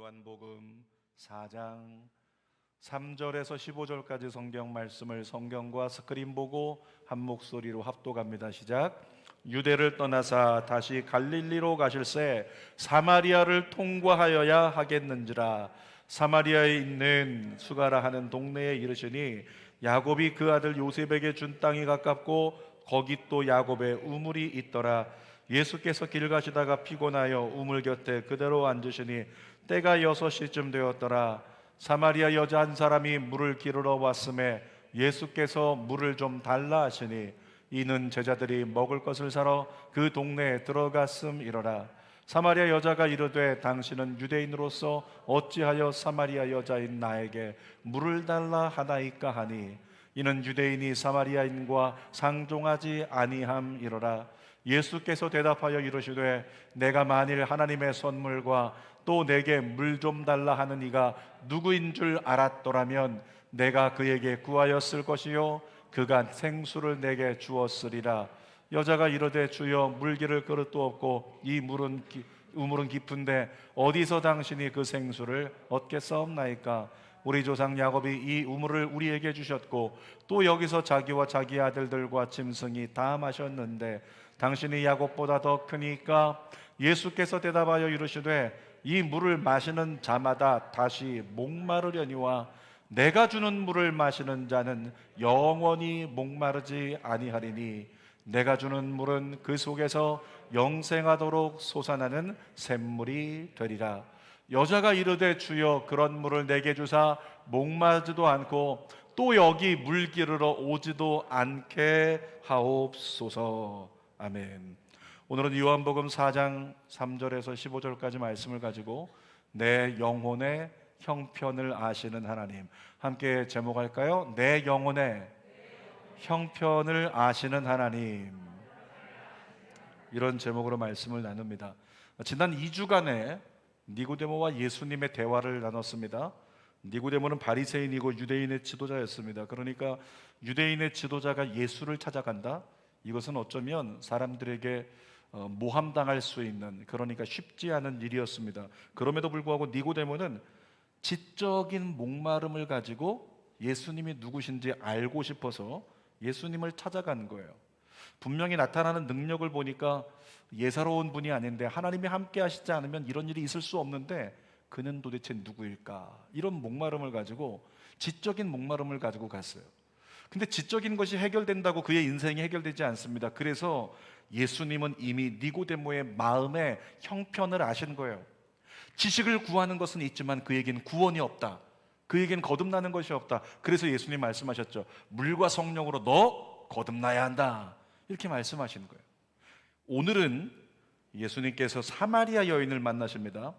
요한복음 4장 3절에서 15절까지 성경 말씀을 성경과 스크린 보고 한 목소리로 합독합니다. 시작. 유대를 떠나사 다시 갈릴리로 가실새 사마리아를 통과하여야 하겠는지라. 사마리아에 있는 수가라 하는 동네에 이르시니 야곱이 그 아들 요셉에게 준 땅이 가깝고 거기 또 야곱의 우물이 있더라. 예수께서 길 가시다가 피곤하여 우물 곁에 그대로 앉으시니 때가 6시쯤 되었더라. 사마리아 여자 한 사람이 물을 기르러 왔음에 예수께서 물을 좀 달라 하시니 이는 제자들이 먹을 것을 사러 그 동네에 들어갔음이로라. 사마리아 여자가 이르되 당신은 유대인으로서 어찌하여 사마리아 여자인 나에게 물을 달라 하나이까 하니 이는 유대인이 사마리아인과 상종하지 아니함이로라. 예수께서 대답하여 이르시되 내가 만일 하나님의 선물과 또 내게 물 좀 달라 하는 이가 누구인 줄 알았더라면 내가 그에게 구하였을 것이요 그가 생수를 내게 주었으리라. 여자가 이르되 주여 물 기를 그릇도 없고 이 우물은 깊은데 어디서 당신이 그 생수를 얻겠사옵나이까. 우리 조상 야곱이 이 우물을 우리에게 주셨고 또 여기서 자기와 자기 아들들과 짐승이 다 마셨는데 당신이 야곱보다 더 크니까. 예수께서 대답하여 이르시되 이 물을 마시는 자마다 다시 목마르려니와 내가 주는 물을 마시는 자는 영원히 목마르지 아니하리니 내가 주는 물은 그 속에서 영생하도록 솟아나는 샘물이 되리라. 여자가 이르되 주여 그런 물을 내게 주사 목마르지도 않고 또 여기 물 기르러 오지도 않게 하옵소서. 아멘. 오늘은 요한복음 4장 3절에서 15절까지 말씀을 가지고 내 영혼의 형편을 아시는 하나님, 함께 제목할까요? 내 영혼의 형편을 아시는 하나님, 이런 제목으로 말씀을 나눕니다. 지난 2주간에 니고데모와 예수님의 대화를 나눴습니다. 니고데모는 바리새인이고 유대인의 지도자였습니다. 그러니까 유대인의 지도자가 예수를 찾아간다? 이것은 어쩌면 사람들에게 모함당할 수 있는, 그러니까 쉽지 않은 일이었습니다. 그럼에도 불구하고 니고데모는 지적인 목마름을 가지고 예수님이 누구신지 알고 싶어서 예수님을 찾아간 거예요. 분명히 나타나는 능력을 보니까 예사로운 분이 아닌데, 하나님이 함께 하시지 않으면 이런 일이 있을 수 없는데 그는 도대체 누구일까? 이런 목마름을 가지고, 지적인 목마름을 가지고 갔어요. 근데 지적인 것이 해결된다고 그의 인생이 해결되지 않습니다. 그래서 예수님은 이미 니고데모의 마음의 형편을 아신 거예요. 지식을 구하는 것은 있지만 그에겐 구원이 없다. 그에겐 거듭나는 것이 없다. 그래서 예수님 말씀하셨죠. 물과 성령으로 너 거듭나야 한다. 이렇게 말씀하신 거예요. 오늘은 예수님께서 사마리아 여인을 만나십니다.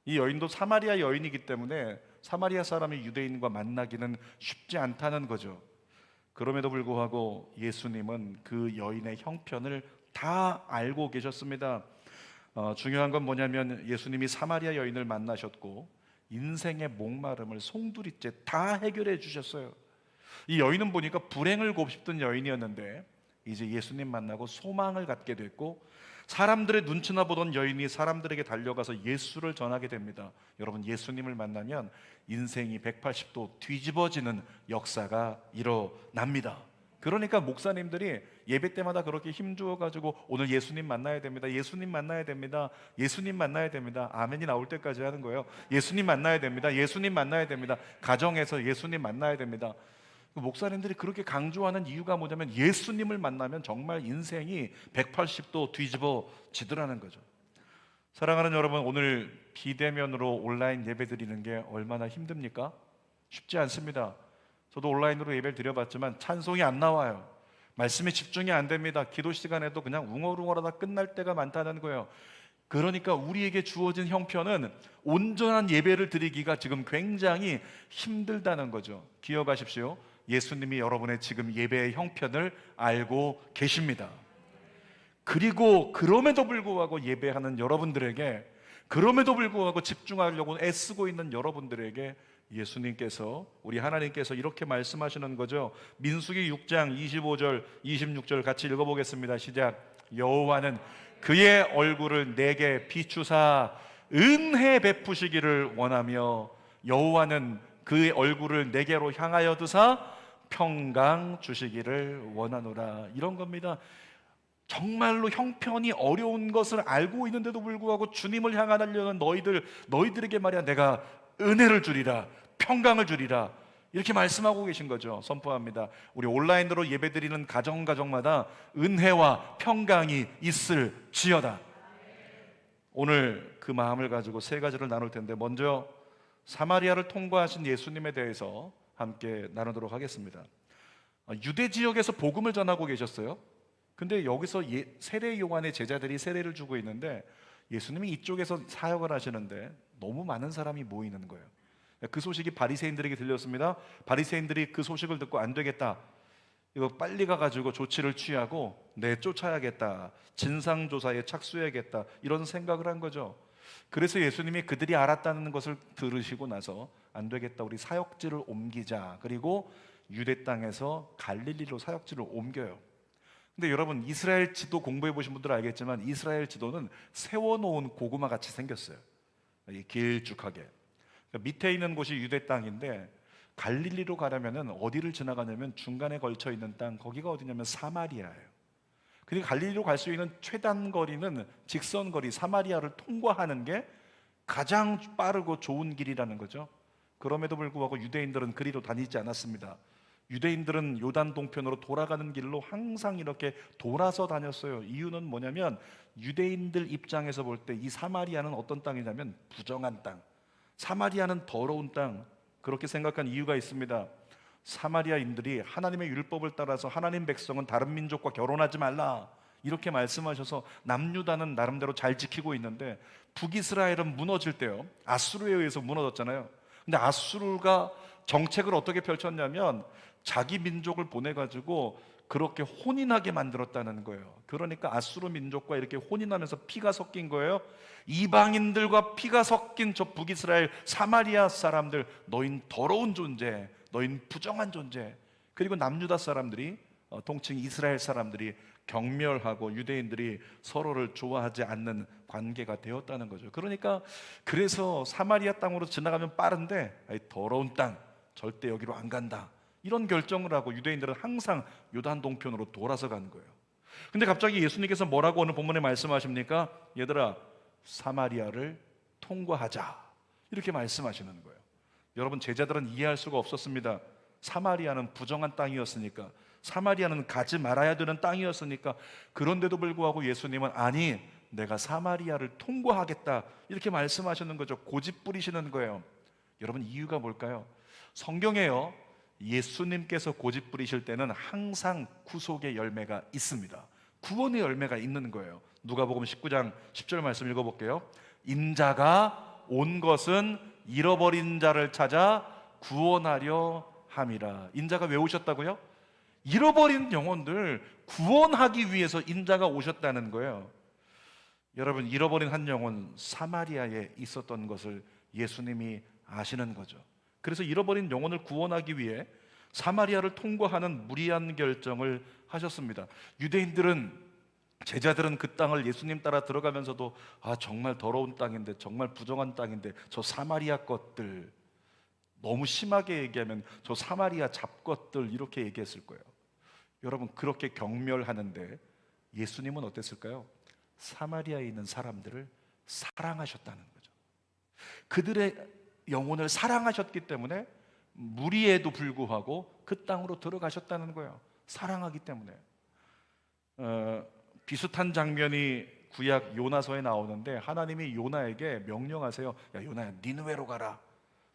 이 여인도 사마리아 여인이기 때문에 사마리아 사람이 유대인과 만나기는 쉽지 않다는 거죠. 그럼에도 불구하고 예수님은 그 여인의 형편을 다 알고 계셨습니다. 중요한 건 뭐냐면 예수님이 사마리아 여인을 만나셨고 인생의 목마름을 송두리째 다 해결해 주셨어요. 이 여인은 보니까 불행을 곱씹던 여인이었는데 이제 예수님 만나고 소망을 갖게 됐고, 사람들의 눈치나 보던 여인이 사람들에게 달려가서 예수를 전하게 됩니다. 여러분, 예수님을 만나면 인생이 180도 뒤집어지는 역사가 일어납니다. 그러니까 목사님들이 예배 때마다 그렇게 힘주어가지고 오늘 예수님 만나야 됩니다, 예수님 만나야 됩니다, 예수님 만나야 됩니다, 아멘이 나올 때까지 하는 거예요. 예수님 만나야 됩니다, 예수님 만나야 됩니다, 가정에서 예수님 만나야 됩니다. 목사님들이 그렇게 강조하는 이유가 뭐냐면 예수님을 만나면 정말 인생이 180도 뒤집어지더라는 거죠. 사랑하는 여러분, 오늘 비대면으로 온라인 예배 드리는 게 얼마나 힘듭니까? 쉽지 않습니다. 저도 온라인으로 예배를 드려봤지만 찬송이 안 나와요. 말씀에 집중이 안 됩니다. 기도 시간에도 그냥 웅얼웅얼하다 끝날 때가 많다는 거예요. 그러니까 우리에게 주어진 형편은 온전한 예배를 드리기가 지금 굉장히 힘들다는 거죠. 기억하십시오. 예수님이 여러분의 지금 예배의 형편을 알고 계십니다. 그리고 그럼에도 불구하고 예배하는 여러분들에게, 그럼에도 불구하고 집중하려고 애쓰고 있는 여러분들에게 예수님께서, 우리 하나님께서 이렇게 말씀하시는 거죠. 민수기 6장 25절 26절 같이 읽어보겠습니다. 시작. 여호와는 그의 얼굴을 내게 비추사 은혜 베푸시기를 원하며 여호와는 그의 얼굴을 내게로 향하여 드사 평강 주시기를 원하노라. 이런 겁니다. 정말로 형편이 어려운 것을 알고 있는데도 불구하고 주님을 향하려는 너희들에게 말이야 내가 은혜를 주리라, 평강을 주리라, 이렇게 말씀하고 계신 거죠. 선포합니다. 우리 온라인으로 예배드리는 가정마다 은혜와 평강이 있을지어다. 오늘 그 마음을 가지고 세 가지를 나눌 텐데, 먼저 사마리아를 통과하신 예수님에 대해서 함께 나누도록 하겠습니다. 유대 지역에서 복음을 전하고 계셨어요. 근데 여기서 세례 요한의 제자들이 세례를 주고 있는데 예수님이 이쪽에서 사역을 하시는데 너무 많은 사람이 모이는 거예요. 그 소식이 바리새인들에게 들렸습니다. 바리새인들이 그 소식을 듣고 안 되겠다, 이거 빨리 가가지고 조치를 취하고 내쫓아야겠다, 진상조사에 착수해야겠다, 이런 생각을 한 거죠. 그래서 예수님이 그들이 알았다는 것을 들으시고 나서 안 되겠다, 우리 사역지를 옮기자. 그리고 유대 땅에서 갈릴리로 사역지를 옮겨요. 근데 여러분, 이스라엘 지도 공부해 보신 분들은 알겠지만 이스라엘 지도는 세워놓은 고구마 같이 생겼어요. 길쭉하게. 그러니까 밑에 있는 곳이 유대 땅인데 갈릴리로 가려면 어디를 지나가냐면 중간에 걸쳐 있는 땅, 거기가 어디냐면 사마리아예요. 그러니까 갈릴리로 갈 수 있는 최단 거리는 직선거리 사마리아를 통과하는 게 가장 빠르고 좋은 길이라는 거죠. 그럼에도 불구하고 유대인들은 그리로 다니지 않았습니다. 유대인들은 요단 동편으로 돌아가는 길로 항상 이렇게 돌아서 다녔어요. 이유는 뭐냐면 유대인들 입장에서 볼 때 이 사마리아는 어떤 땅이냐면 부정한 땅, 사마리아는 더러운 땅, 그렇게 생각한 이유가 있습니다. 사마리아인들이 하나님의 율법을 따라서 하나님 백성은 다른 민족과 결혼하지 말라, 이렇게 말씀하셔서 남유다는 나름대로 잘 지키고 있는데 북이스라엘은 무너질 때요, 아수르에 의해서 무너졌잖아요. 근데 아수르가 정책을 어떻게 펼쳤냐면 자기 민족을 보내가지고 그렇게 혼인하게 만들었다는 거예요. 그러니까 아수르 민족과 이렇게 혼인하면서 피가 섞인 거예요. 이방인들과 피가 섞인 저 북이스라엘 사마리아 사람들, 너흰 더러운 존재, 너흰 부정한 존재. 그리고 남유다 사람들이, 통칭 이스라엘 사람들이 경멸하고 유대인들이 서로를 좋아하지 않는 관계가 되었다는 거죠. 그러니까 그래서 사마리아 땅으로 지나가면 빠른데 더러운 땅, 절대 여기로 안 간다, 이런 결정을 하고 유대인들은 항상 요단 동편으로 돌아서 간 거예요. 근데 갑자기 예수님께서 뭐라고 오늘 본문에 말씀하십니까? 얘들아, 사마리아를 통과하자, 이렇게 말씀하시는 거예요. 여러분, 제자들은 이해할 수가 없었습니다. 사마리아는 부정한 땅이었으니까, 사마리아는 가지 말아야 되는 땅이었으니까. 그런데도 불구하고 예수님은 아니, 내가 사마리아를 통과하겠다, 이렇게 말씀하시는 거죠. 고집 부리시는 거예요. 여러분, 이유가 뭘까요? 성경에요, 예수님께서 고집 부리실 때는 항상 구속의 열매가 있습니다. 구원의 열매가 있는 거예요. 누가복음 19장 10절 말씀 읽어볼게요. 인자가 온 것은 잃어버린 자를 찾아 구원하려 함이라. 인자가 왜 오셨다고요? 잃어버린 영혼들 구원하기 위해서 인자가 오셨다는 거예요. 여러분, 잃어버린 한 영혼 사마리아에 있었던 것을 예수님이 아시는 거죠. 그래서 잃어버린 영혼을 구원하기 위해 사마리아를 통과하는 무리한 결정을 하셨습니다. 유대인들은, 제자들은 그 땅을 예수님 따라 들어가면서도 정말 더러운 땅인데, 정말 부정한 땅인데, 저 사마리아 것들, 너무 심하게 얘기하면 저 사마리아 잡것들, 이렇게 얘기했을 거예요. 여러분, 그렇게 경멸하는데 예수님은 어땠을까요? 사마리아에 있는 사람들을 사랑하셨다는 거죠. 그들의 영혼을 사랑하셨기 때문에 무리에도 불구하고 그 땅으로 들어가셨다는 거예요. 사랑하기 때문에. 비슷한 장면이 구약 요나서에 나오는데 하나님이 요나에게 명령하세요. 야, 요나야, 니느웨로 가라.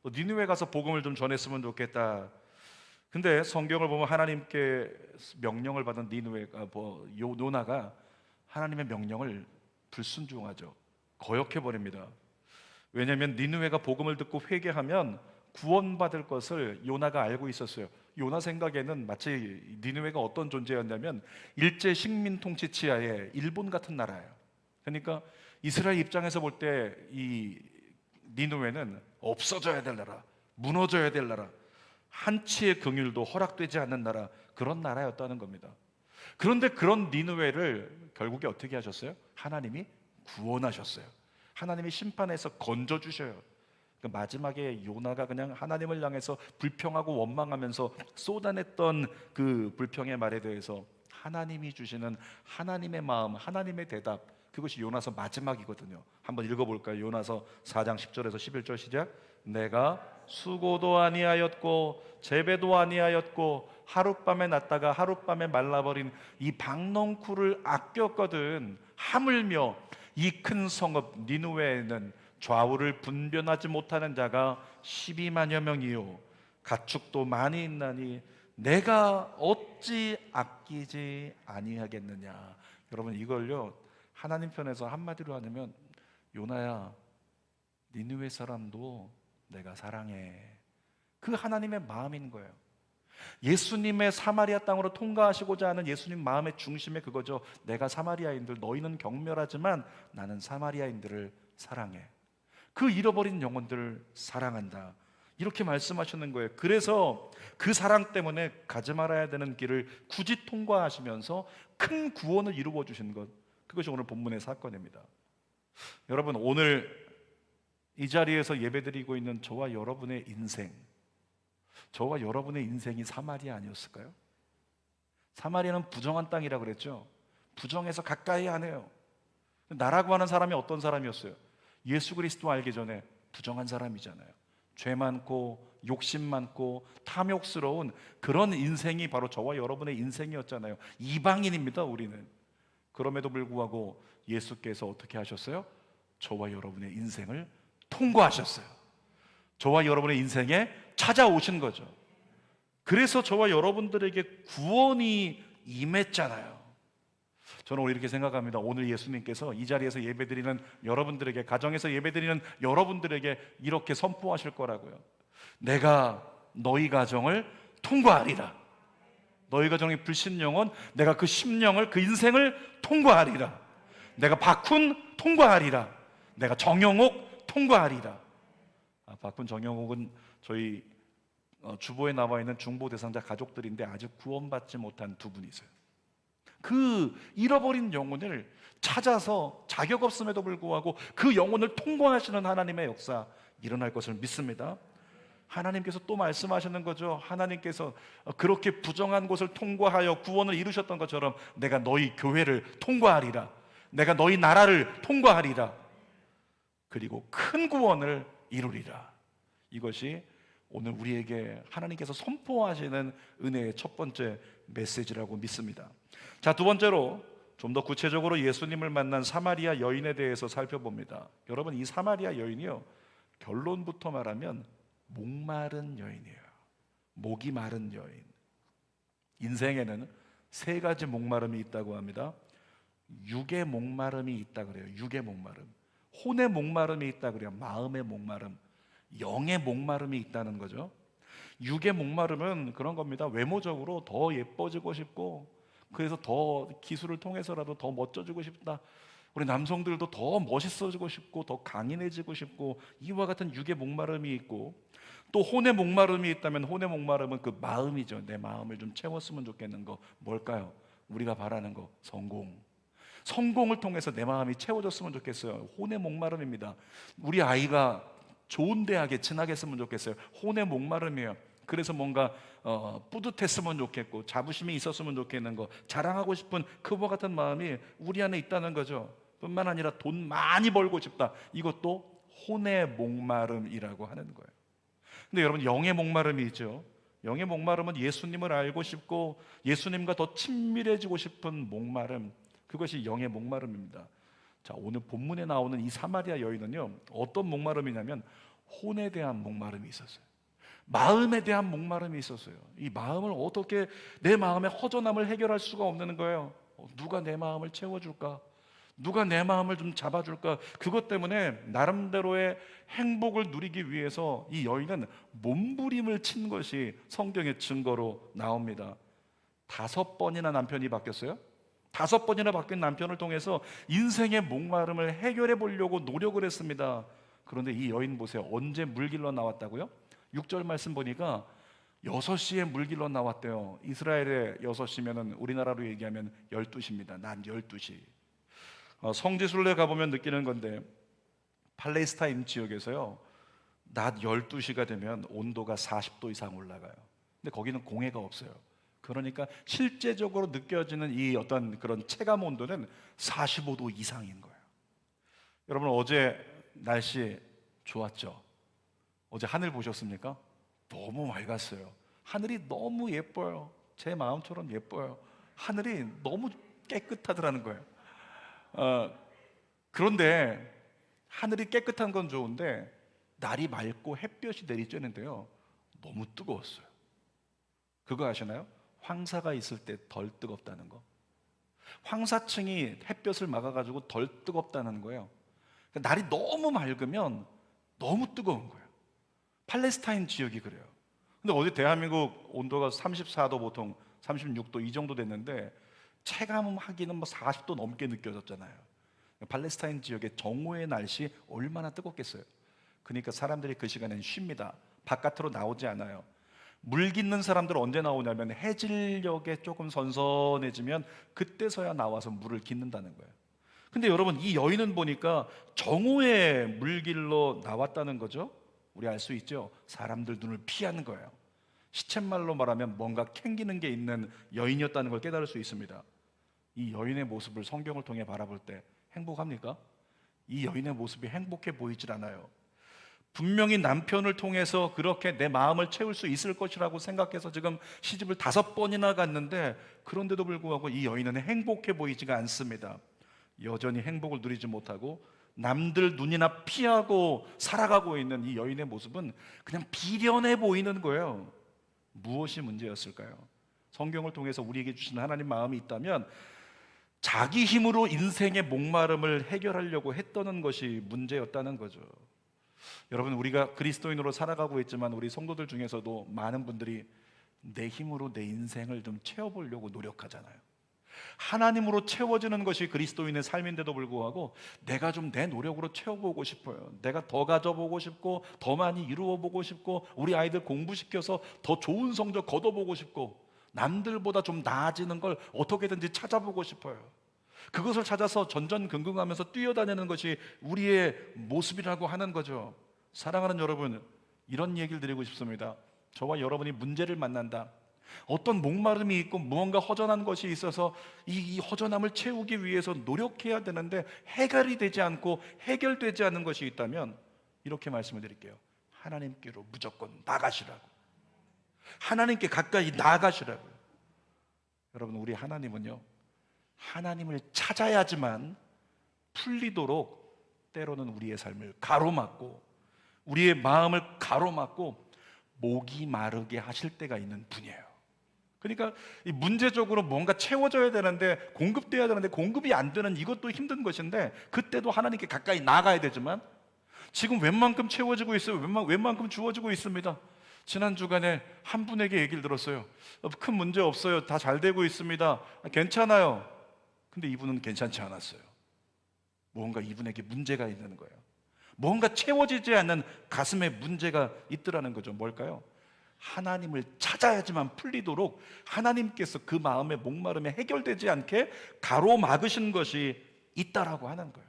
너 니느웨 가서 복음을 좀 전했으면 좋겠다. 근데 성경을 보면 하나님께 명령을 받은 요나가 하나님의 명령을 불순종하죠. 거역해버립니다. 왜냐하면 니느웨가 복음을 듣고 회개하면 구원받을 것을 요나가 알고 있었어요. 요나 생각에는 마치 니느웨가 어떤 존재였냐면 일제 식민 통치 치하의 일본 같은 나라예요. 그러니까 이스라엘 입장에서 볼 때 이 니느웨는 없어져야 될 나라, 무너져야 될 나라, 한치의 긍휼도 허락되지 않는 나라, 그런 나라였다는 겁니다. 그런데 그런 니느웨를 결국에 어떻게 하셨어요? 하나님이 구원하셨어요. 하나님이 심판해서 건져주셔요. 그 마지막에 요나가 그냥 하나님을 향해서 불평하고 원망하면서 쏟아냈던 그 불평의 말에 대해서 하나님이 주시는 하나님의 마음, 하나님의 대답, 그것이 요나서 마지막이거든요. 한번 읽어볼까요? 요나서 4장 10절에서 11절 시작. 내가 수고도 아니하였고 재배도 아니하였고 하룻밤에 났다가 하룻밤에 말라버린 이 박넝쿨을 아꼈거든. 하물며 이 큰 성읍 니느웨에는 좌우를 분변하지 못하는 자가 12만여 명이요 가축도 많이 있나니 내가 어찌 아끼지 아니하겠느냐. 여러분, 이걸요 하나님 편에서 한마디로 하면, 요나야, 니느웨 사람도 내가 사랑해. 그 하나님의 마음인 거예요. 예수님의 사마리아 땅으로 통과하시고자 하는 예수님 마음의 중심에 그거죠. 내가 사마리아인들, 너희는 경멸하지만 나는 사마리아인들을 사랑해. 그 잃어버린 영혼들을 사랑한다. 이렇게 말씀하시는 거예요. 그래서 그 사랑 때문에 가지 말아야 되는 길을 굳이 통과하시면서 큰 구원을 이루어 주신 것, 그것이 오늘 본문의 사건입니다. 여러분, 오늘 이 자리에서 예배드리고 있는 저와 여러분의 인생, 저와 여러분의 인생이 사마리아 아니었을까요? 사마리아는 부정한 땅이라고 그랬죠. 부정해서 가까이 안 해요. 나라고 하는 사람이 어떤 사람이었어요? 예수 그리스도 알기 전에 부정한 사람이잖아요. 죄 많고 욕심 많고 탐욕스러운 그런 인생이 바로 저와 여러분의 인생이었잖아요. 이방인입니다, 우리는. 그럼에도 불구하고 예수께서 어떻게 하셨어요? 저와 여러분의 인생을 통과하셨어요. 저와 여러분의 인생에 찾아오신 거죠. 그래서 저와 여러분들에게 구원이 임했잖아요. 저는 오늘 이렇게 생각합니다. 오늘 예수님께서 이 자리에서 예배드리는 여러분들에게, 가정에서 예배드리는 여러분들에게 이렇게 선포하실 거라고요. 내가 너희 가정을 통과하리라. 너희 가정의 불신령은 내가 그 심령을, 그 인생을 통과하리라. 내가 박훈 통과하리라. 내가 정영옥 통과하리라. 박훈, 정영옥은 저희 주보에 나와 있는 중보 대상자 가족들인데 아직 구원받지 못한 두 분이세요. 그 잃어버린 영혼을 찾아서 자격 없음에도 불구하고 그 영혼을 통과하시는 하나님의 역사 일어날 것을 믿습니다. 하나님께서 또 말씀하시는 거죠. 하나님께서 그렇게 부정한 곳을 통과하여 구원을 이루셨던 것처럼 내가 너희 교회를 통과하리라. 내가 너희 나라를 통과하리라. 그리고 큰 구원을 이루리라. 이것이 오늘 우리에게 하나님께서 선포하시는 은혜의 첫 번째 메시지라고 믿습니다. 자, 두 번째로 좀 더 구체적으로 예수님을 만난 사마리아 여인에 대해서 살펴봅니다. 여러분, 이 사마리아 여인이요, 결론부터 말하면 목마른 여인이에요. 목이 마른 여인. 인생에는 세 가지 목마름이 있다고 합니다. 육의 목마름이 있다 그래요. 육의 목마름. 혼의 목마름이 있다 그래요. 마음의 목마름. 영의 목마름이 있다는 거죠. 육의 목마름은 그런 겁니다. 외모적으로 더 예뻐지고 싶고, 그래서 더 기술을 통해서라도 더 멋져지고 싶다. 우리 남성들도 더 멋있어지고 싶고 더 강인해지고 싶고, 이와 같은 육의 목마름이 있고, 또 혼의 목마름이 있다면 혼의 목마름은 그 마음이죠. 내 마음을 좀 채웠으면 좋겠는 거. 뭘까요? 우리가 바라는 거, 성공. 성공을 통해서 내 마음이 채워졌으면 좋겠어요. 혼의 목마름입니다. 우리 아이가 좋은 대학에 진학했으면 좋겠어요. 혼의 목마름이에요. 그래서 뭔가 뿌듯했으면 좋겠고 자부심이 있었으면 좋겠는 거, 자랑하고 싶은 그와 같은 마음이 우리 안에 있다는 거죠. 뿐만 아니라 돈 많이 벌고 싶다. 이것도 혼의 목마름이라고 하는 거예요. 근데 여러분, 영의 목마름이 있죠. 영의 목마름은 예수님을 알고 싶고 예수님과 더 친밀해지고 싶은 목마름, 그것이 영의 목마름입니다. 자, 오늘 본문에 나오는 이 사마리아 여인은요, 어떤 목마름이냐면 혼에 대한 목마름이 있었어요. 마음에 대한 목마름이 있었어요. 이 마음을 어떻게, 내 마음의 허전함을 해결할 수가 없는 거예요. 누가 내 마음을 채워줄까? 누가 내 마음을 좀 잡아줄까? 그것 때문에 나름대로의 행복을 누리기 위해서 이 여인은 몸부림을 친 것이 성경의 증거로 나옵니다. 5번이나 남편이 바뀌었어요. 5번이나 바뀐 남편을 통해서 인생의 목마름을 해결해 보려고 노력을 했습니다. 그런데 이 여인 보세요. 언제 물길로 나왔다고요? 6절 말씀 보니까 6시에 물길로 나왔대요. 이스라엘의 6시면 우리나라로 얘기하면 12시입니다. 낮 12시. 성지순례 가보면 느끼는 건데, 팔레스타인 지역에서요, 낮 12시가 되면 온도가 40도 이상 올라가요. 근데 거기는 공해가 없어요. 그러니까 실제적으로 느껴지는 이 어떤 그런 체감 온도는 45도 이상인 거예요. 여러분, 어제 날씨 좋았죠? 어제 하늘 보셨습니까? 너무 맑았어요. 하늘이 너무 예뻐요. 제 마음처럼 예뻐요. 하늘이 너무 깨끗하더라는 거예요. 그런데 하늘이 깨끗한 건 좋은데 날이 맑고 햇볕이 내리쬐는데요, 너무 뜨거웠어요. 그거 아시나요? 황사가 있을 때 덜 뜨겁다는 거. 황사층이 햇볕을 막아가지고 덜 뜨겁다는 거예요. 그러니까 날이 너무 맑으면 너무 뜨거운 거예요. 팔레스타인 지역이 그래요. 근데 어제 대한민국 온도가 34도, 보통 36도 이 정도 됐는데 체감하기는 뭐 40도 넘게 느껴졌잖아요. 팔레스타인 지역의 정오의 날씨 얼마나 뜨겁겠어요. 그러니까 사람들이 그 시간엔 쉽니다. 바깥으로 나오지 않아요. 물 깃는 사람들은 언제 나오냐면 해질녘에 조금 선선해지면 그때서야 나와서 물을 깃는다는 거예요. 근데 여러분, 이 여인은 보니까 정오에 물길로 나왔다는 거죠. 우리 알 수 있죠? 사람들 눈을 피하는 거예요. 시쳇말로 말하면 뭔가 캥기는 게 있는 여인이었다는 걸 깨달을 수 있습니다. 이 여인의 모습을 성경을 통해 바라볼 때 행복합니까? 이 여인의 모습이 행복해 보이질 않아요. 분명히 남편을 통해서 그렇게 내 마음을 채울 수 있을 것이라고 생각해서 지금 시집을 5번이나 갔는데, 그런데도 불구하고 이 여인은 행복해 보이지가 않습니다. 여전히 행복을 누리지 못하고 남들 눈이나 피하고 살아가고 있는 이 여인의 모습은 그냥 비련해 보이는 거예요. 무엇이 문제였을까요? 성경을 통해서 우리에게 주신 하나님 마음이 있다면 자기 힘으로 인생의 목마름을 해결하려고 했던 것이 문제였다는 거죠. 여러분, 우리가 그리스도인으로 살아가고 있지만 우리 성도들 중에서도 많은 분들이 내 힘으로 내 인생을 좀 채워보려고 노력하잖아요. 하나님으로 채워지는 것이 그리스도인의 삶인데도 불구하고 내가 좀 내 노력으로 채워보고 싶어요. 내가 더 가져보고 싶고 더 많이 이루어보고 싶고 우리 아이들 공부시켜서 더 좋은 성적 거둬보고 싶고 남들보다 좀 나아지는 걸 어떻게든지 찾아보고 싶어요. 그것을 찾아서 전전긍긍하면서 뛰어다니는 것이 우리의 모습이라고 하는 거죠. 사랑하는 여러분, 이런 얘기를 드리고 싶습니다. 저와 여러분이 문제를 만난다, 어떤 목마름이 있고 무언가 허전한 것이 있어서 이 허전함을 채우기 위해서 노력해야 되는데 해결이 되지 않고 해결되지 않는 것이 있다면 이렇게 말씀을 드릴게요. 하나님께로 무조건 나가시라고. 하나님께 가까이 나가시라고요. 여러분, 우리 하나님은요, 하나님을 찾아야지만 풀리도록 때로는 우리의 삶을 가로막고 우리의 마음을 가로막고 목이 마르게 하실 때가 있는 분이에요. 그러니까 이 문제적으로 뭔가 채워져야 되는데 공급돼야 되는데 공급이 안 되는 이것도 힘든 것인데 그때도 하나님께 가까이 나가야 되지만 지금 웬만큼 채워지고 있어요. 웬만큼 주어지고 있습니다. 지난 주간에 한 분에게 얘기를 들었어요. 큰 문제 없어요. 다 잘 되고 있습니다. 괜찮아요. 근데 이분은 괜찮지 않았어요. 뭔가 이분에게 문제가 있는 거예요. 뭔가 채워지지 않는 가슴에 문제가 있더라는 거죠. 뭘까요? 하나님을 찾아야지만 풀리도록 하나님께서 그 마음의 목마름에 해결되지 않게 가로막으신 것이 있다라고 하는 거예요.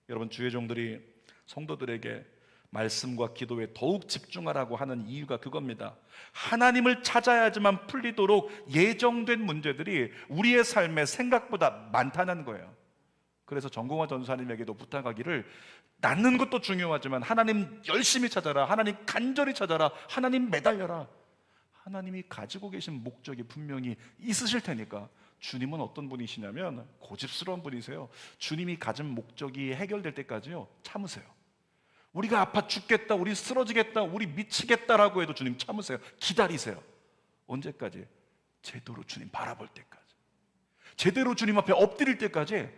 여러분, 주의 종들이 성도들에게 말씀과 기도에 더욱 집중하라고 하는 이유가 그겁니다. 하나님을 찾아야지만 풀리도록 예정된 문제들이 우리의 삶에 생각보다 많다는 거예요. 그래서 정공화 전사님에게도 부탁하기를, 낳는 것도 중요하지만 하나님 열심히 찾아라, 하나님 간절히 찾아라, 하나님 매달려라. 하나님이 가지고 계신 목적이 분명히 있으실 테니까. 주님은 어떤 분이시냐면 고집스러운 분이세요. 주님이 가진 목적이 해결될 때까지요, 참으세요. 우리가 아파 죽겠다, 우리 쓰러지겠다, 우리 미치겠다라고 해도 주님 참으세요. 기다리세요. 언제까지? 제대로 주님 바라볼 때까지, 제대로 주님 앞에 엎드릴 때까지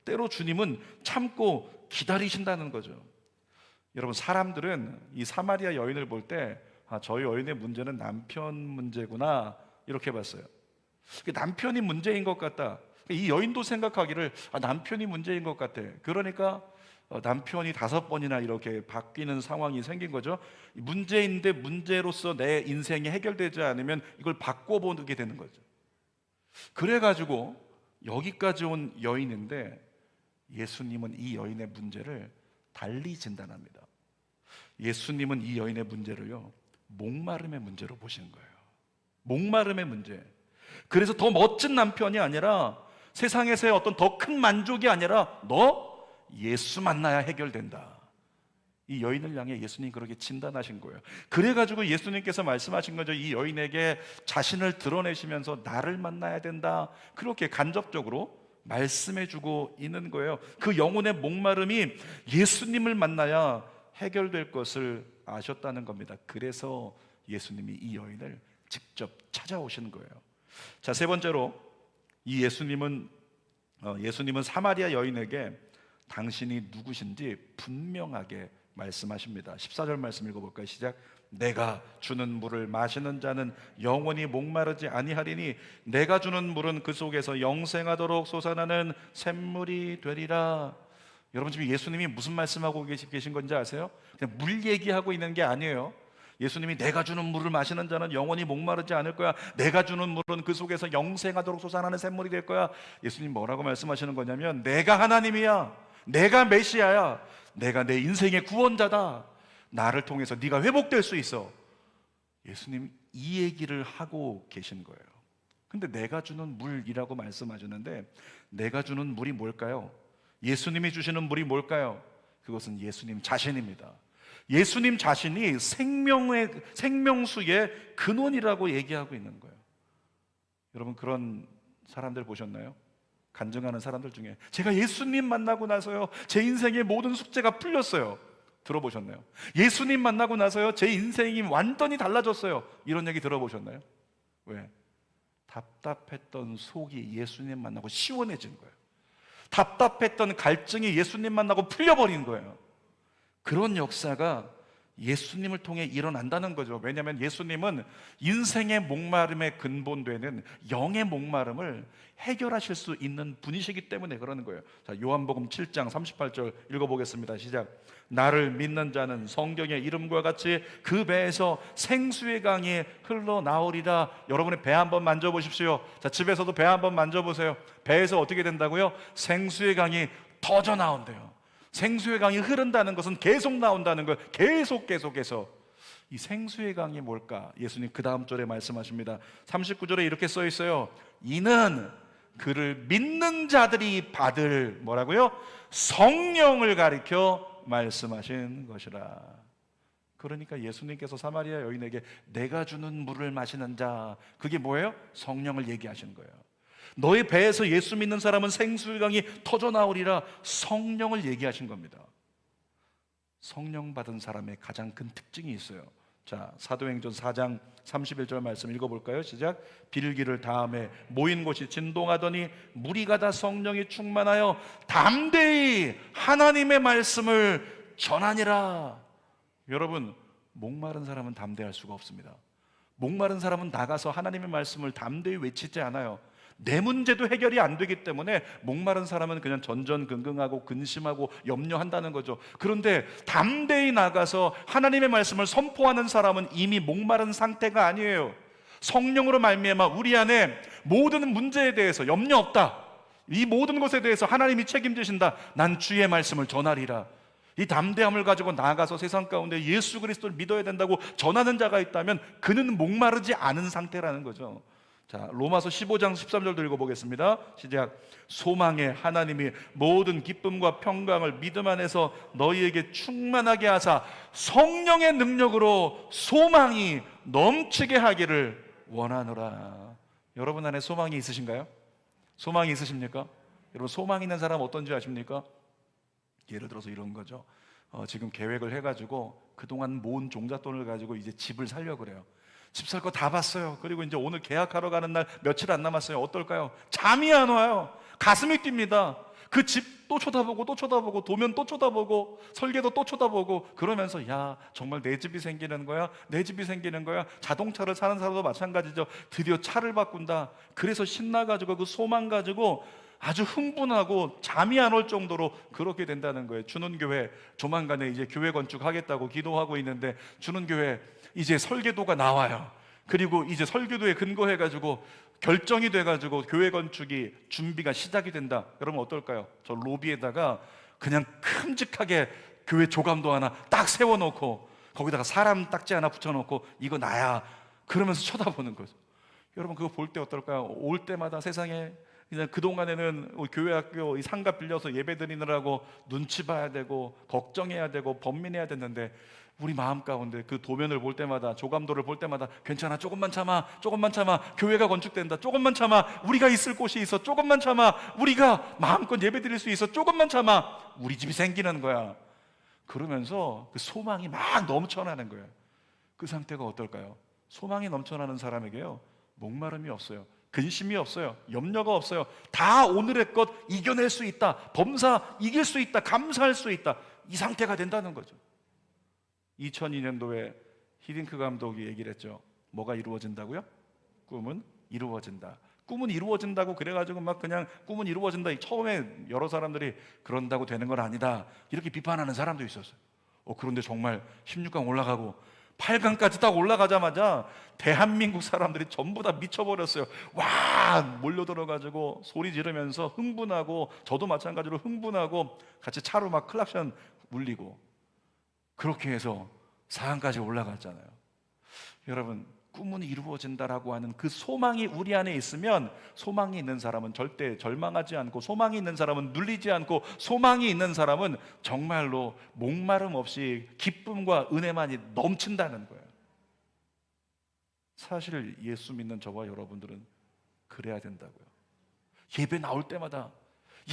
때로 주님은 참고 기다리신다는 거죠. 여러분, 사람들은 이 사마리아 여인을 볼 때 저 여인의 문제는 남편 문제구나 이렇게 봤어요. 남편이 문제인 것 같다. 이 여인도 생각하기를 남편이 문제인 것 같아. 그러니까 남편이 5번이나 이렇게 바뀌는 상황이 생긴 거죠. 문제인데 문제로서 내 인생이 해결되지 않으면 이걸 바꿔보게 되는 거죠. 그래가지고 여기까지 온 여인인데 예수님은 이 여인의 문제를 달리 진단합니다. 예수님은 이 여인의 문제를요, 목마름의 문제로 보시는 거예요. 목마름의 문제. 그래서 더 멋진 남편이 아니라, 세상에서의 어떤 더 큰 만족이 아니라, 너 예수 만나야 해결된다. 이 여인을 향해 예수님 그렇게 진단하신 거예요. 그래가지고 예수님께서 말씀하신 거죠. 이 여인에게 자신을 드러내시면서 나를 만나야 된다, 그렇게 간접적으로 말씀해주고 있는 거예요. 그 영혼의 목마름이 예수님을 만나야 해결될 것을 아셨다는 겁니다. 그래서 예수님이 이 여인을 직접 찾아오시는 거예요. 자, 세 번째로, 이 예수님은 사마리아 여인에게 당신이 누구신지 분명하게 말씀하십니다. 14절 말씀 읽어볼까요? 시작. 내가 주는 물을 마시는 자는 영원히 목마르지 아니하리니 내가 주는 물은 그 속에서 영생하도록 솟아나는 샘물이 되리라. 여러분, 지금 예수님이 무슨 말씀하고 계신 건지 아세요? 그냥 물 얘기하고 있는 게 아니에요. 예수님이 내가 주는 물을 마시는 자는 영원히 목마르지 않을 거야, 내가 주는 물은 그 속에서 영생하도록 솟아나는 샘물이 될 거야. 예수님 뭐라고 말씀하시는 거냐면, 내가 하나님이야, 내가 메시아야, 내가 내 인생의 구원자다, 나를 통해서 네가 회복될 수 있어. 예수님 이 얘기를 하고 계신 거예요. 근데 내가 주는 물이라고 말씀하셨는데, 내가 주는 물이 뭘까요? 예수님이 주시는 물이 뭘까요? 그것은 예수님 자신입니다. 예수님 자신이 생명수의 근원이라고 얘기하고 있는 거예요. 여러분, 그런 사람들 보셨나요? 간증하는 사람들 중에, 제가 예수님 만나고 나서요, 제 인생의 모든 숙제가 풀렸어요. 들어보셨나요? 예수님 만나고 나서요, 제 인생이 완전히 달라졌어요. 이런 얘기 들어보셨나요? 왜? 답답했던 속이 예수님 만나고 시원해진 거예요. 답답했던 갈증이 예수님 만나고 풀려버린 거예요. 그런 역사가 예수님을 통해 일어난다는 거죠. 왜냐하면 예수님은 인생의 목마름의 근본되는 영의 목마름을 해결하실 수 있는 분이시기 때문에 그러는 거예요. 자, 요한복음 7장 38절 읽어보겠습니다. 시작. 나를 믿는 자는 성경의 이름과 같이 그 배에서 생수의 강이 흘러나오리라. 여러분의 배 한번 만져보십시오. 자, 집에서도 배 한번 만져보세요. 배에서 어떻게 된다고요? 생수의 강이 터져 나온대요. 생수의 강이 흐른다는 것은 계속 나온다는 거예요. 계속해서. 이 생수의 강이 뭘까? 예수님 그 다음 절에 말씀하십니다. 39절에 이렇게 써 있어요. 이는 그를 믿는 자들이 받을 뭐라고요? 성령을 가리켜 말씀하신 것이라. 그러니까 예수님께서 사마리아 여인에게 내가 주는 물을 마시는 자, 그게 뭐예요? 성령을 얘기하시는 거예요. 너의 배에서 예수 믿는 사람은 생수의 강이 터져 나오리라. 성령을 얘기하신 겁니다. 성령 받은 사람의 가장 큰 특징이 있어요. 자, 사도행전 4장 31절 말씀 읽어볼까요? 시작. 빌기를 다음에 모인 곳이 진동하더니 무리가 다 성령이 충만하여 담대히 하나님의 말씀을 전하니라. 여러분, 목마른 사람은 담대할 수가 없습니다. 목마른 사람은 나가서 하나님의 말씀을 담대히 외치지 않아요. 내 문제도 해결이 안 되기 때문에 목마른 사람은 그냥 전전긍긍하고 근심하고 염려한다는 거죠. 그런데 담대히 나가서 하나님의 말씀을 선포하는 사람은 이미 목마른 상태가 아니에요. 성령으로 말미암아 우리 안에 모든 문제에 대해서 염려 없다, 이 모든 것에 대해서 하나님이 책임지신다, 난 주의 말씀을 전하리라. 이 담대함을 가지고 나아가서 세상 가운데 예수 그리스도를 믿어야 된다고 전하는 자가 있다면 그는 목마르지 않은 상태라는 거죠. 자, 로마서 15장 13절도 읽어보겠습니다. 시작. 소망의 하나님이 모든 기쁨과 평강을 믿음 안에서 너희에게 충만하게 하사 성령의 능력으로 소망이 넘치게 하기를 원하노라. 여러분 안에 소망이 있으신가요? 소망이 있으십니까? 여러분, 소망 있는 사람 어떤지 아십니까? 예를 들어서 이런 거죠. 지금 계획을 해가지고 그동안 모은 종잣돈을 가지고 이제 집을 살려고 그래요. 집 살 거 다 봤어요. 그리고 이제 오늘 계약하러 가는 날 며칠 안 남았어요. 어떨까요? 잠이 안 와요. 가슴이 뜁니다. 그 집 또 쳐다보고 또 쳐다보고 도면 또 쳐다보고 설계도 또 쳐다보고 그러면서 야, 정말 내 집이 생기는 거야? 내 집이 생기는 거야? 자동차를 사는 사람도 마찬가지죠. 드디어 차를 바꾼다. 그래서 신나가지고 그 소망 가지고 아주 흥분하고 잠이 안 올 정도로 그렇게 된다는 거예요. 주는 교회 조만간에 이제 교회 건축하겠다고 기도하고 있는데 주는 교회 이제 설계도가 나와요. 그리고 이제 설계도에 근거해가지고 결정이 돼가지고 교회 건축이 준비가 시작이 된다. 여러분 어떨까요? 저 로비에다가 그냥 큼직하게 교회 조감도 하나 딱 세워놓고 거기다가 사람 딱지 하나 붙여놓고 이거 나야 그러면서 쳐다보는 거죠. 여러분 그거 볼 때 어떨까요? 올 때마다 세상에 그냥 그동안에는 교회 학교 이 상가 빌려서 예배 드리느라고 눈치 봐야 되고 걱정해야 되고 번민해야 됐는데 우리 마음 가운데 그 도면을 볼 때마다 조감도를 볼 때마다 괜찮아 조금만 참아 조금만 참아 교회가 건축된다 조금만 참아 우리가 있을 곳이 있어 조금만 참아 우리가 마음껏 예배 드릴 수 있어 조금만 참아 우리 집이 생기는 거야. 그러면서 그 소망이 막 넘쳐나는 거예요. 그 상태가 어떨까요? 소망이 넘쳐나는 사람에게요 목마름이 없어요. 근심이 없어요. 염려가 없어요. 다 오늘의 것 이겨낼 수 있다. 범사 이길 수 있다. 감사할 수 있다. 이 상태가 된다는 거죠. 2002년도에 히딩크 감독이 얘기를 했죠. 뭐가 이루어진다고요? 꿈은 이루어진다. 꿈은 이루어진다고 그래가지고 막 그냥 꿈은 이루어진다. 처음에 여러 사람들이 그런다고 되는 건 아니다. 이렇게 비판하는 사람도 있었어요. 그런데 정말 16강 올라가고 8강까지 딱 올라가자마자 대한민국 사람들이 전부 다 미쳐버렸어요. 와 몰려들어가지고 소리 지르면서 흥분하고 저도 마찬가지로 흥분하고 같이 차로 막 클락션 울리고 그렇게 해서 4강까지 올라갔잖아요. 여러분 꿈은 이루어진다라고 하는 그 소망이 우리 안에 있으면 소망이 있는 사람은 절대 절망하지 않고 소망이 있는 사람은 눌리지 않고 소망이 있는 사람은 정말로 목마름 없이 기쁨과 은혜만이 넘친다는 거예요. 사실 예수 믿는 저와 여러분들은 그래야 된다고요. 예배 나올 때마다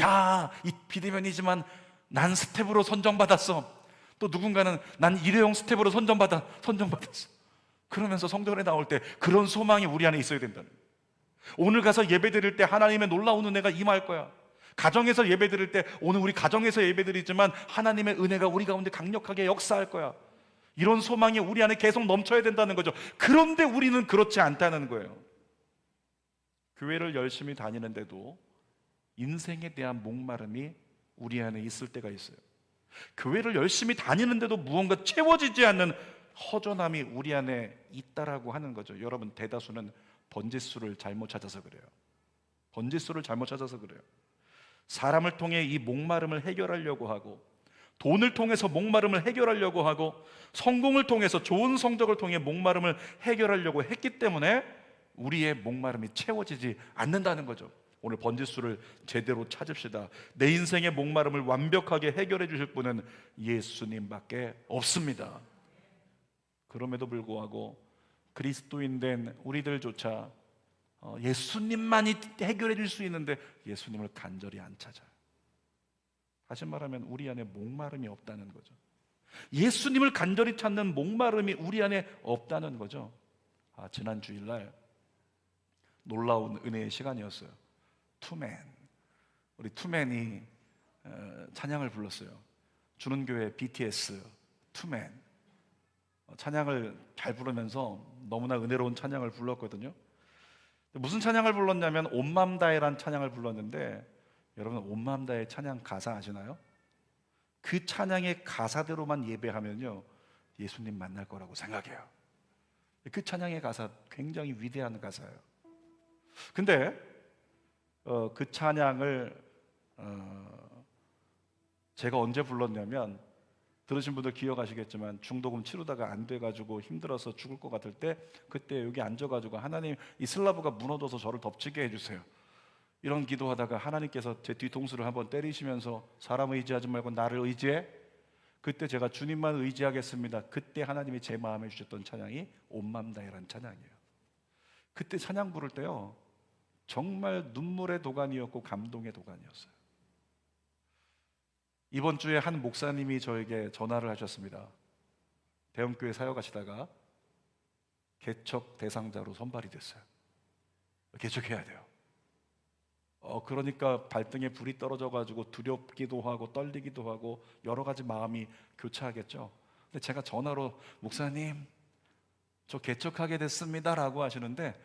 야, 이 비대면이지만 난 스텝으로 선정받았어. 또 누군가는 난 일회용 스텝으로 선정받았어. 그러면서 성전에 나올 때 그런 소망이 우리 안에 있어야 된다는 거예요. 오늘 가서 예배 드릴 때 하나님의 놀라운 은혜가 임할 거야. 가정에서 예배 드릴 때 오늘 우리 가정에서 예배 드리지만 하나님의 은혜가 우리 가운데 강력하게 역사할 거야. 이런 소망이 우리 안에 계속 넘쳐야 된다는 거죠. 그런데 우리는 그렇지 않다는 거예요. 교회를 열심히 다니는데도 인생에 대한 목마름이 우리 안에 있을 때가 있어요. 교회를 열심히 다니는데도 무언가 채워지지 않는 허전함이 우리 안에 있다라고 하는 거죠. 여러분 대다수는 번지수를 잘못 찾아서 그래요. 번지수를 잘못 찾아서 그래요. 사람을 통해 이 목마름을 해결하려고 하고 돈을 통해서 목마름을 해결하려고 하고 성공을 통해서 좋은 성적을 통해 목마름을 해결하려고 했기 때문에 우리의 목마름이 채워지지 않는다는 거죠. 오늘 번지수를 제대로 찾읍시다. 내 인생의 목마름을 완벽하게 해결해 주실 분은 예수님밖에 없습니다. 그럼에도 불구하고 그리스도인 된 우리들조차 예수님만이 해결해 줄 수 있는데 예수님을 간절히 안 찾아요. 다시 말하면 우리 안에 목마름이 없다는 거죠. 예수님을 간절히 찾는 목마름이 우리 안에 없다는 거죠. 지난 주일날 놀라운 은혜의 시간이었어요. 투맨, 우리 투맨이 찬양을 불렀어요. 주는교회 BTS 투맨 찬양을 잘 부르면서 너무나 은혜로운 찬양을 불렀거든요. 무슨 찬양을 불렀냐면 온 맘 다해란 찬양을 불렀는데 여러분 온 맘 다해 찬양 가사 아시나요? 그 찬양의 가사대로만 예배하면요 예수님 만날 거라고 생각해요. 그 찬양의 가사 굉장히 위대한 가사예요. 근데 그 찬양을 제가 언제 불렀냐면 들으신 분들 기억하시겠지만 중도금 치르다가 안 돼가지고 힘들어서 죽을 것 같을 때 그때 여기 앉아가지고 하나님 이 슬라브가 무너져서 저를 덮치게 해주세요 이런 기도하다가 하나님께서 제 뒤통수를 한번 때리시면서 사람 의지하지 말고 나를 의지해. 그때 제가 주님만 의지하겠습니다. 그때 하나님이 제 마음에 주셨던 찬양이 온 맘 다해라는 찬양이에요. 그때 찬양 부를 때요 정말 눈물의 도가니였고 감동의 도가니였어요. 이번 주에 한 목사님이 저에게 전화를 하셨습니다. 대형교회 사역하시다가 개척 대상자로 선발이 됐어요. 개척해야 돼요. 그러니까 발등에 불이 떨어져가지고 두렵기도 하고 떨리기도 하고 여러 가지 마음이 교차하겠죠. 근데 제가 전화로 목사님 저 개척하게 됐습니다라고 하시는데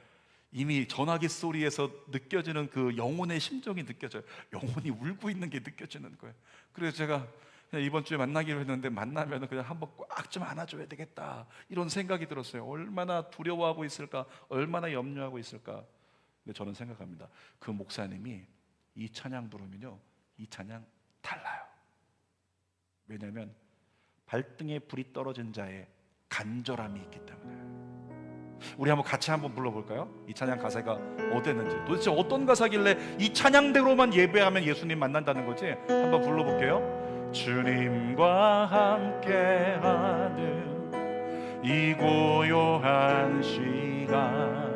이미 전화기 소리에서 느껴지는 그 영혼의 심정이 느껴져요. 영혼이 울고 있는 게 느껴지는 거예요. 그래서 제가 그냥 이번 주에 만나기로 했는데 만나면 그냥 한번 꽉 좀 안아줘야 되겠다 이런 생각이 들었어요. 얼마나 두려워하고 있을까, 얼마나 염려하고 있을까. 근데 저는 생각합니다. 그 목사님이 이 찬양 부르면요 이 찬양 달라요. 왜냐하면 발등에 불이 떨어진 자의 간절함이 있기 때문에. 우리 같이 한번 불러볼까요? 이 찬양 가사가 어땠는지, 도대체 어떤 가사길래 이 찬양대로만 예배하면 예수님 만난다는 거지? 한번 불러볼게요. 주님과 함께하는 이 고요한 시간,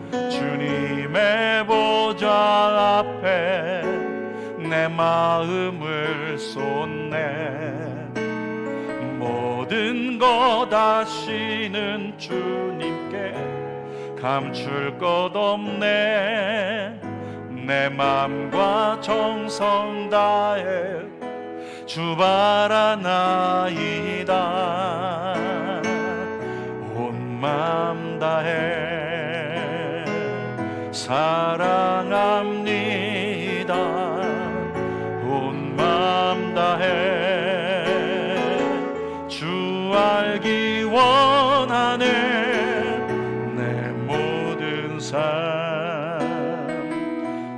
주님의 보좌 앞에 내 마음을 쏟네. 모든 것 아시는 주님께 감출 것 없네. 내 맘과 정성 다해 주 바라나이다. 온 맘 다해 사랑합니다. 온 맘 다해 주 알기 원하네. 내 모든 삶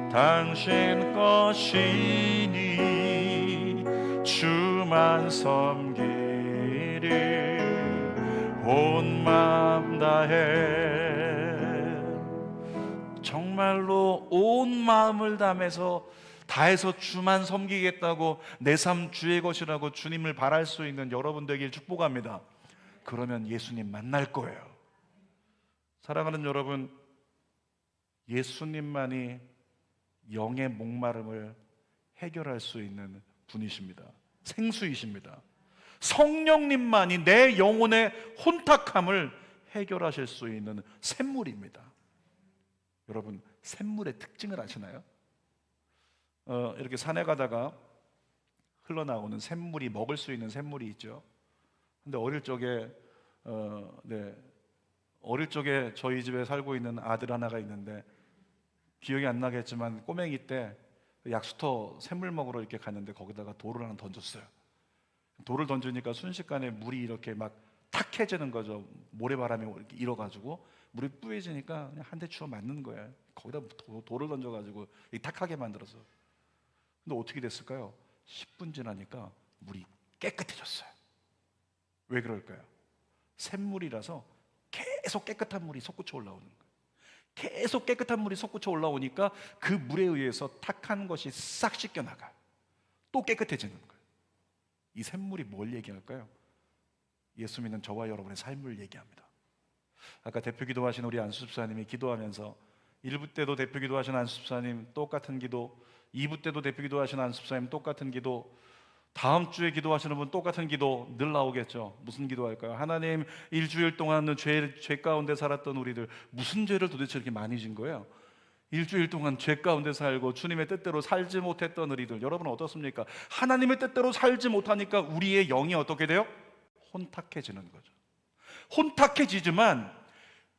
당신 것이니 주만 섬기리. 온 마음 다해, 정말로 온 마음을 다해서 주만 섬기겠다고 내 삶 주의 것이라고 주님을 바랄 수 있는 여러분 되길 축복합니다. 그러면 예수님 만날 거예요. 사랑하는 여러분, 예수님만이 영의 목마름을 해결할 수 있는 분이십니다. 생수이십니다. 성령님만이 내 영혼의 혼탁함을 해결하실 수 있는 샘물입니다. 여러분, 샘물의 특징을 아시나요? 이렇게 산에 가다가 흘러나오는 샘물이, 먹을 수 있는 샘물이 있죠. 근데 어릴 적에 저희 집에 살고 있는 아들 하나가 있는데, 기억이 안 나겠지만 꼬맹이 때 약수터 샘물 먹으러 이렇게 갔는데 거기다가 돌을 하나 던졌어요. 돌을 던지니까 순식간에 물이 이렇게 막 탁해지는 거죠. 모래바람에 이렇게 일어가지고 물이 뿌얘지니까 그냥 한 대 주워 맞는 거예요. 거기다 돌을 던져가지고 탁하게 만들어서. 근데 어떻게 됐을까요? 10분 지나니까 물이 깨끗해졌어요. 왜 그럴까요? 샘물이라서 계속 깨끗한 물이 솟구쳐 올라오는 거예요. 계속 깨끗한 물이 솟구쳐 올라오니까 그 물에 의해서 탁한 것이 싹 씻겨나가요. 또 깨끗해지는 거예요. 이 샘물이 뭘 얘기할까요? 예수 믿는 저와 여러분의 삶을 얘기합니다. 아까 대표 기도하신 우리 안수 집사님이 기도하면서 1부 때도 대표 기도하신 안수 집사님 똑같은 기도, 2부 때도 대표 기도하신 안수 집사님 똑같은 기도, 다음 주에 기도하시는 분 똑같은 기도 늘 나오겠죠. 무슨 기도할까요? 하나님, 일주일 동안은 죄 가운데 살았던 우리들, 무슨 죄를 도대체 이렇게 많이 진 거예요? 일주일 동안 죄 가운데 살고 주님의 뜻대로 살지 못했던 우리들, 여러분 어떻습니까? 하나님의 뜻대로 살지 못하니까 우리의 영이 어떻게 돼요? 혼탁해지는 거죠. 혼탁해지지만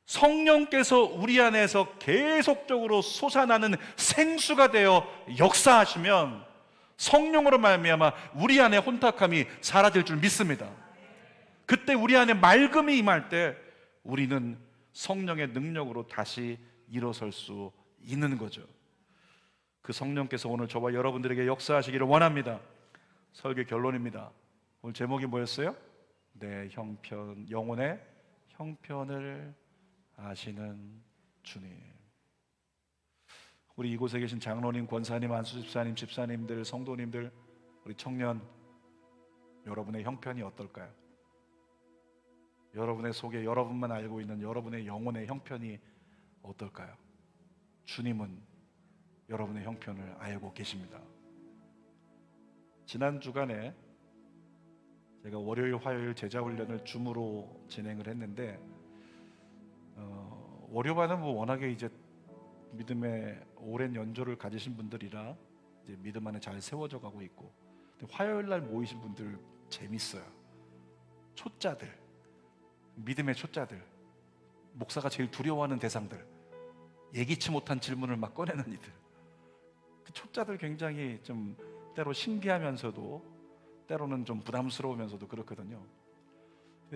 성령께서 우리 안에서 계속적으로 솟아나는 생수가 되어 역사하시면 성령으로 말미암아 우리 안에 혼탁함이 사라질 줄 믿습니다. 그때 우리 안에 맑음이 임할 때 우리는 성령의 능력으로 다시 일어설 수 있는 거죠. 그 성령께서 오늘 저와 여러분들에게 역사하시기를 원합니다. 설교 결론입니다. 오늘 제목이 뭐였어요? 내 형편, 영혼의 형편을 아시는 주님. 우리 이곳에 계신 장로님, 권사님, 안수 집사님, 집사님들, 성도님들, 우리 청년, 여러분의 형편이 어떨까요? 여러분의 속에 여러분만 알고 있는 여러분의 영혼의 형편이 어떨까요? 주님은 여러분의 형편을 알고 계십니다. 지난 주간에 제가 월요일, 화요일 제자훈련을 줌으로 진행을 했는데, 월요반은 워낙에 이제 믿음의 오랜 연조를 가지신 분들이라 이제 믿음 안에 잘 세워져 가고 있고, 화요일 날 모이신 분들 재밌어요. 초짜들, 믿음의 초짜들, 목사가 제일 두려워하는 대상들, 예기치 못한 질문을 막 꺼내는 이들, 그 초짜들 굉장히 좀 때로 신기하면서도 때로는 좀 부담스러우면서도 그렇거든요.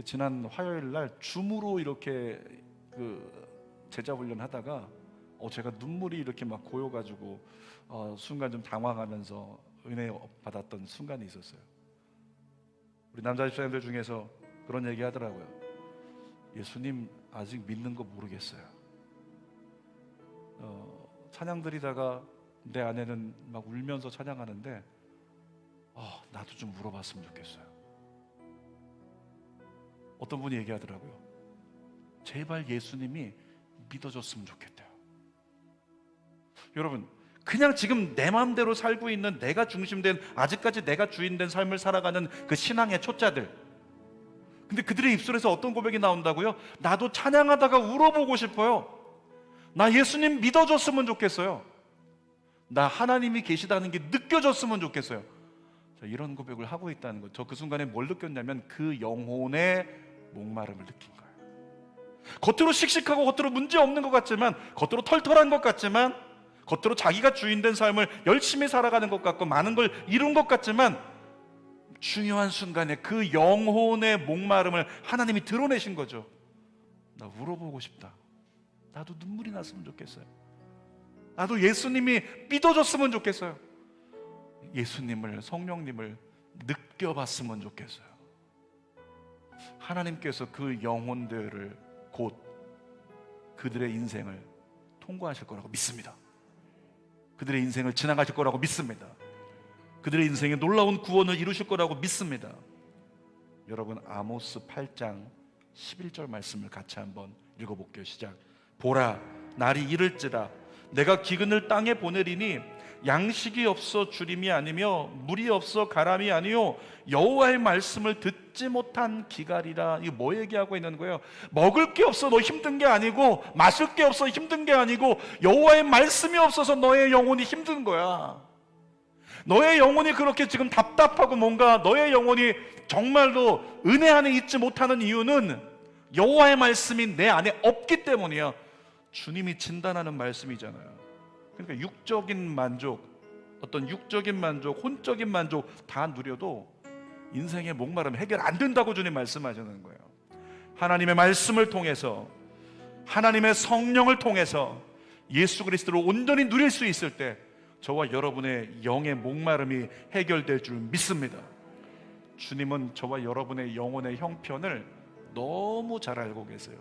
지난 화요일 날 줌으로 이렇게 제자 훈련 하다가 제가 눈물이 이렇게 막 고여가지고 순간 좀 당황하면서 은혜 받았던 순간이 있었어요. 우리 남자 집사님들 중에서 그런 얘기 하더라고요. 예수님 아직 믿는 거 모르겠어요. 찬양 드리다가 내 아내는 막 울면서 찬양하는데 나도 좀 물어봤으면 좋겠어요. 어떤 분이 얘기하더라고요. 제발 예수님이 믿어줬으면 좋겠대요. 여러분, 그냥 지금 내 마음대로 살고 있는 내가 중심된, 아직까지 내가 주인된 삶을 살아가는 그 신앙의 초짜들, 근데 그들의 입술에서 어떤 고백이 나온다고요? 나도 찬양하다가 울어보고 싶어요. 나 예수님 믿어줬으면 좋겠어요. 나 하나님이 계시다는 게 느껴졌으면 좋겠어요. 자, 이런 고백을 하고 있다는 거. 저 그 순간에 뭘 느꼈냐면 그 영혼의 목마름을 느낀 거예요. 겉으로 씩씩하고 겉으로 문제 없는 것 같지만, 겉으로 털털한 것 같지만, 겉으로 자기가 주인된 삶을 열심히 살아가는 것 같고 많은 걸 이룬 것 같지만, 중요한 순간에 그 영혼의 목마름을 하나님이 드러내신 거죠. 나 울어보고 싶다. 나도 눈물이 났으면 좋겠어요. 나도 예수님이 믿어줬으면 좋겠어요. 예수님을, 성령님을 느껴봤으면 좋겠어요. 하나님께서 그 영혼들을 곧 그들의 인생을 통과하실 거라고 믿습니다. 그들의 인생을 지나가실 거라고 믿습니다. 그들의 인생에 놀라운 구원을 이루실 거라고 믿습니다. 여러분, 아모스 8장 11절 말씀을 같이 한번 읽어볼게요. 시작. 보라, 날이 이를지라 내가 기근을 땅에 보내리니 양식이 없어 주림이 아니며 물이 없어 가람이 아니요 여호와의 말씀을 듣지 못한 기갈이라. 이거 뭐 얘기하고 있는 거예요? 먹을 게 없어 너 힘든 게 아니고, 마실 게 없어 힘든 게 아니고, 여호와의 말씀이 없어서 너의 영혼이 힘든 거야. 너의 영혼이 그렇게 지금 답답하고 뭔가 너의 영혼이 정말로 은혜 안에 있지 못하는 이유는 여호와의 말씀이 내 안에 없기 때문이야. 주님이 진단하는 말씀이잖아요. 그러니까 육적인 만족, 어떤 육적인 만족, 혼적인 만족 다 누려도 인생의 목마름 해결 안 된다고 주님 말씀하시는 거예요. 하나님의 말씀을 통해서, 하나님의 성령을 통해서 예수 그리스도를 온전히 누릴 수 있을 때 저와 여러분의 영의 목마름이 해결될 줄 믿습니다. 주님은 저와 여러분의 영혼의 형편을 너무 잘 알고 계세요.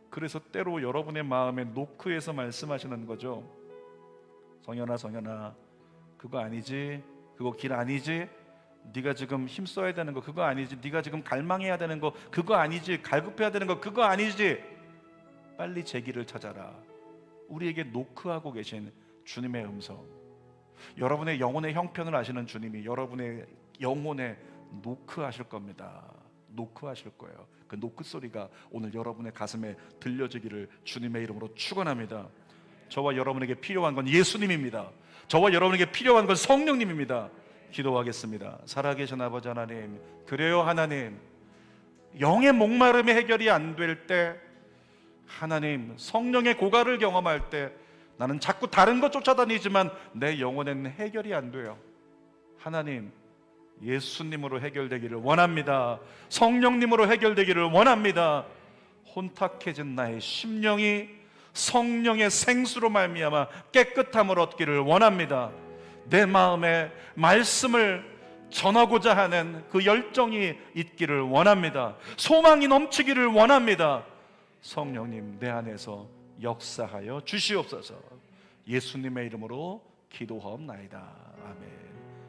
그래서 때로 여러분의 마음에 노크해서 말씀하시는 거죠. 성현아, 성현아, 그거 아니지? 그거 길 아니지? 네가 지금 힘써야 되는 거 그거 아니지? 네가 지금 갈망해야 되는 거 그거 아니지? 갈급해야 되는 거 그거 아니지? 빨리 제 길을 찾아라. 우리에게 노크하고 계신 주님의 음성. 여러분의 영혼의 형편을 아시는 주님이 여러분의 영혼에 노크하실 겁니다. 노크하실 거예요. 그 노크 소리가 오늘 여러분의 가슴에 들려지기를 주님의 이름으로 축원합니다. 저와 여러분에게 필요한 건 예수님입니다. 저와 여러분에게 필요한 건 성령님입니다. 기도하겠습니다. 살아계신 아버지 하나님, 그래요 하나님, 영의 목마름의 해결이 안 될 때, 하나님 성령의 고갈을 경험할 때 나는 자꾸 다른 것 쫓아다니지만 내 영혼에는 해결이 안 돼요. 하나님, 예수님으로 해결되기를 원합니다. 성령님으로 해결되기를 원합니다. 혼탁해진 나의 심령이 성령의 생수로 말미암아 깨끗함을 얻기를 원합니다. 내 마음에 말씀을 전하고자 하는 그 열정이 있기를 원합니다. 소망이 넘치기를 원합니다. 성령님, 내 안에서 역사하여 주시옵소서. 예수님의 이름으로 기도하옵나이다. 아멘.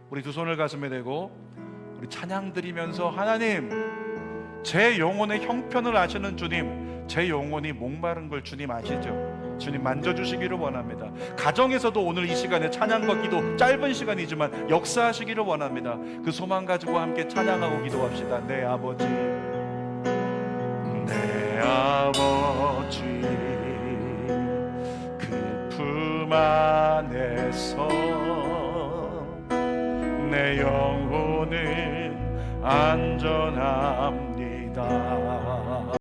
우리 두 손을 가슴에 대고 우리 찬양 드리면서, 하나님, 제 영혼의 형편을 아시는 주님, 제 영혼이 목마른 걸 주님 아시죠? 주님 만져주시기를 원합니다. 가정에서도 오늘 이 시간에 찬양과 기도, 짧은 시간이지만 역사하시기를 원합니다. 그 소망 가지고 함께 찬양하고 기도합시다. 내 아버지, 내 아버지, 그 품 안에서 내 영혼은 안전합니다.